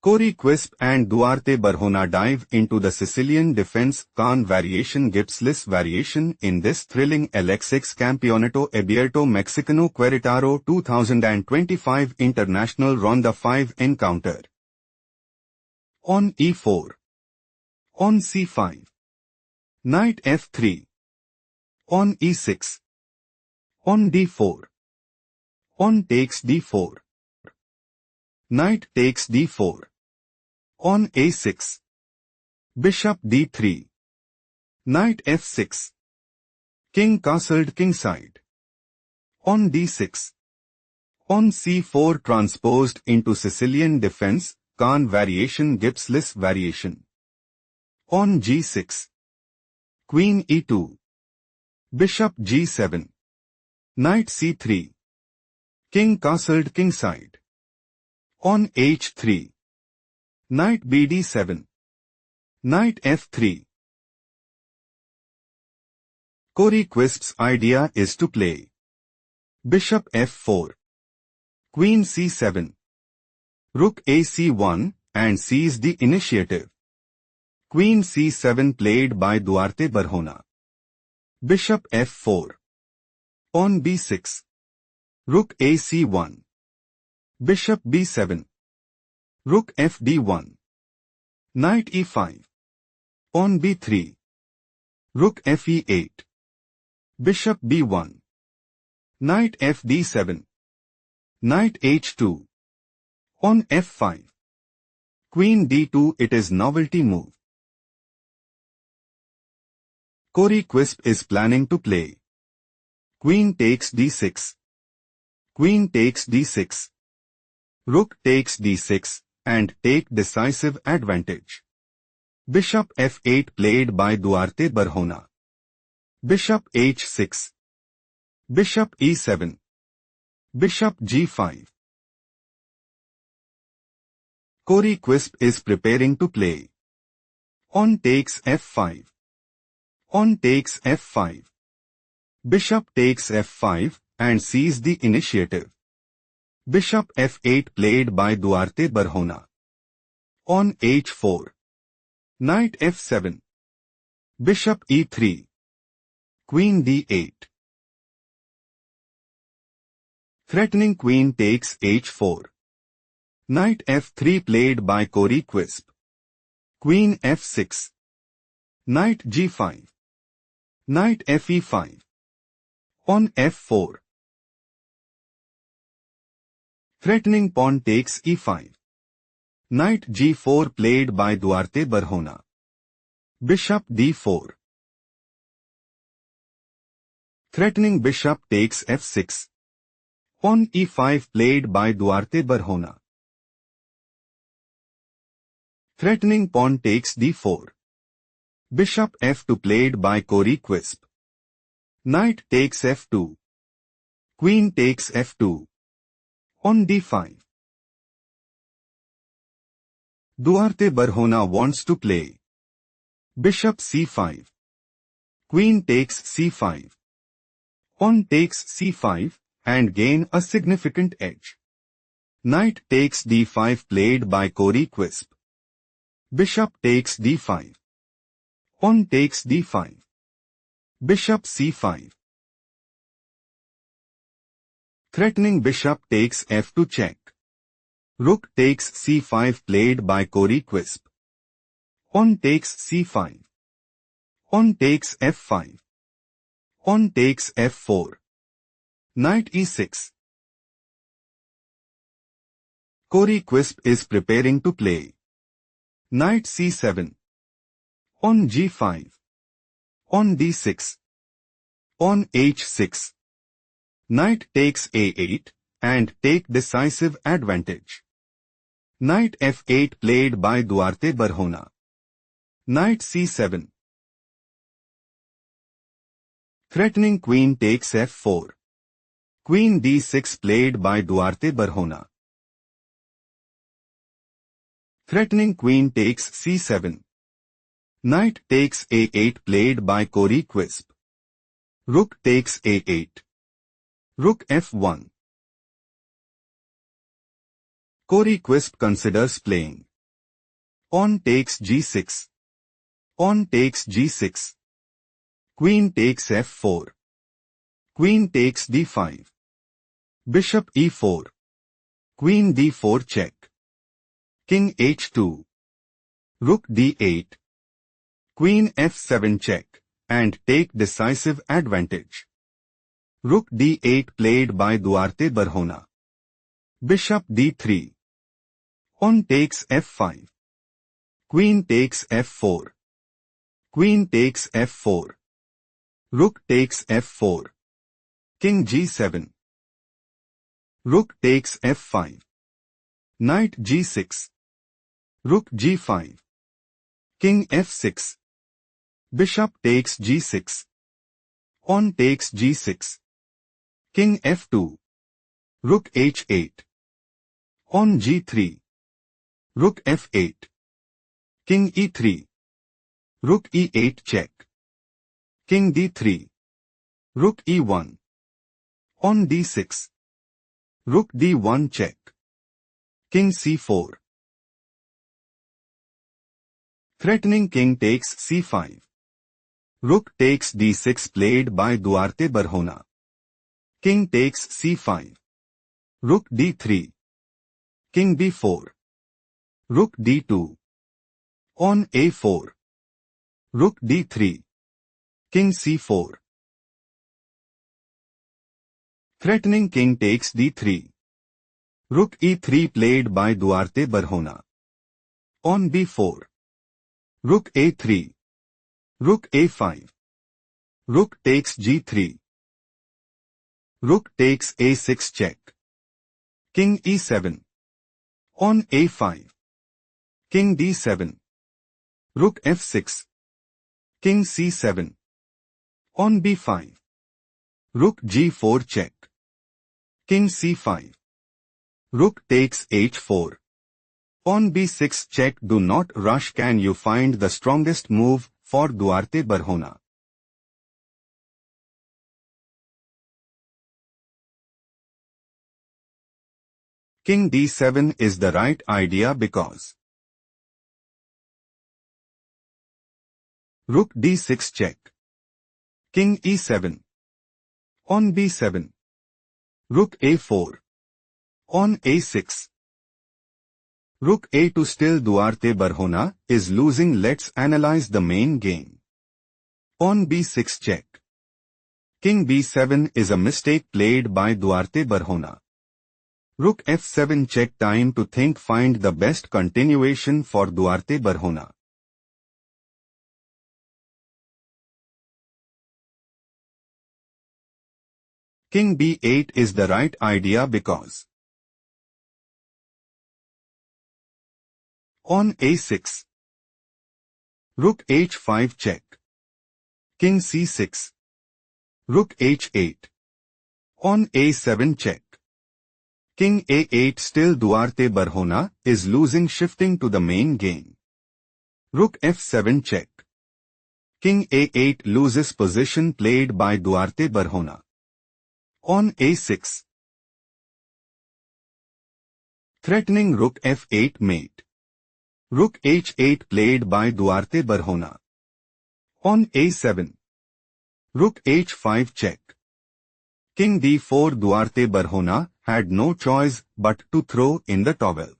Cori, Quispe and Duarte Barahona dive into the Sicilian defense Can variation Gipsless variation in this thrilling LX6 Campeonato Abierto Mexicano Queretaro 2025 International Ronda 5 encounter. On E4. On C5. Knight F3. On E6. On D4. On takes D4. Knight takes D4. On A6. Bishop D3. Knight F6. King castled kingside. On D6. On C4 transposed into Sicilian defense, Can variation Gipsless variation. On G6. Queen E2. Bishop G7. Knight C3. King castled kingside. On H3. Knight BD7. Knight F3. Cori, Quispe's idea is to play Bishop F4. Queen C7. Rook AC1 and seize the initiative. Queen C7 played by Duarte Barahona. Bishop F4. On B6. Rook AC1. Bishop B7. Rook FD1. Knight E5. On B3. Rook FE8. Bishop B1. Knight FD7. Knight H2. On F5. Queen D2. It is novelty move. Cori, Quispe is planning to play Queen takes D6. Queen takes D6. Rook takes D6 and take decisive advantage. Bishop F8 played by Duarte Barahona. Bishop H6. Bishop E7. Bishop G5. Cori, Quispe is preparing to play on takes F5. On takes F5. Bishop takes F5 and seize the initiative. Bishop F8 played by Duarte Barahona. On H4. Knight F7. Bishop E3. Queen D8. Threatening queen takes H4. Knight F3 played by Cori, Quispe. Queen F6. Knight G5. Knight FE5. On F4. Threatening pawn takes E5. Knight G4 played by Duarte Barahona. Bishop D4. Threatening bishop takes F6. On E5 played by Duarte Barahona. Threatening pawn takes D4. Bishop F2 played by Cori, Quispe. Knight takes F2. Queen takes F2. On D5. Duarte Barahona wants to play Bishop C5. Queen takes C5. On takes C5 and gain a significant edge. Knight takes D5 played by Cori, Quispe. Bishop takes D5. On takes D5. Bishop C5. Threatening bishop takes F2 check. Rook takes C5 played by Cori, Quispe. On takes C5. On takes F5. On takes F4. Knight E6. Cori, Quispe is preparing to play Knight C7. On G5. On D6. On H6. Knight takes A8 and take decisive advantage. Knight F8 played by Duarte Barahona. Knight C7. Threatening queen takes F4. Queen D6 played by Duarte Barahona. Threatening queen takes C7. Knight takes A8 played by Cori, Quispe. Rook takes A8. Rook F1. Cori, Quispe considers playing Pawn takes g6. Pawn takes g6. Queen takes f4. Queen takes d5. Bishop e4. Queen d4 check. King h2. Rook d8. Queen f7 check, and take decisive advantage. Rook d8 played by Duarte Barahona. Bishop d3. Pawn takes f5. Queen takes f4. Queen takes f4. Rook takes f4. King g7. Rook takes f5. Knight g6. Rook g5. King f6. Bishop takes g6. Pawn takes g6. King f2. Rook h8. Pawn g3. Rook f8. King e3. Rook e8 check. King d3. Rook e1. Pawn d6. Rook d1 check. King c4. Threatening king takes c5. Rook takes d6 played by Duarte Barahona. King takes c5. Rook d3. King b4. Rook d2. Pawn a4. Rook d3. King c4. Threatening king takes d3. Rook e3 played by Duarte Barahona. Pawn b4. Rook a3. Rook a5. Rook takes g3. Rook takes a6 check. King e7. Pawn a5. King d7. Rook f6. King c7. Pawn b5. Rook g4 check. King c5. Rook takes h4. Pawn b6 check. Do not rush. Can you find the strongest move for Duarte Barahona? King d7 is the right idea because Rook d6 check. King e7. Pawn b7. Rook a4. Pawn a6. Rook a2. Still Duarte Barahona is losing. Let's analyze the main game. Pawn b6 check. King b7 is a mistake played by Duarte Barahona. Rook f7 check. Time to think. Find the best continuation for Duarte Barahona. King b8 is the right idea because Pawn a6. Rook h5 check. King c6. Rook h8. Pawn a7 check. King a8. Still Duarte Barahona is losing. Shifting to the main game. Rook f7 check. King a8 loses position played by Duarte Barahona. Pawn a6. Threatening rook f8 mate. Rook h8 played by Duarte Barahona. Pawn a7. Rook h5 check. King d4. Duarte Barahona had no choice but to throw in the towel.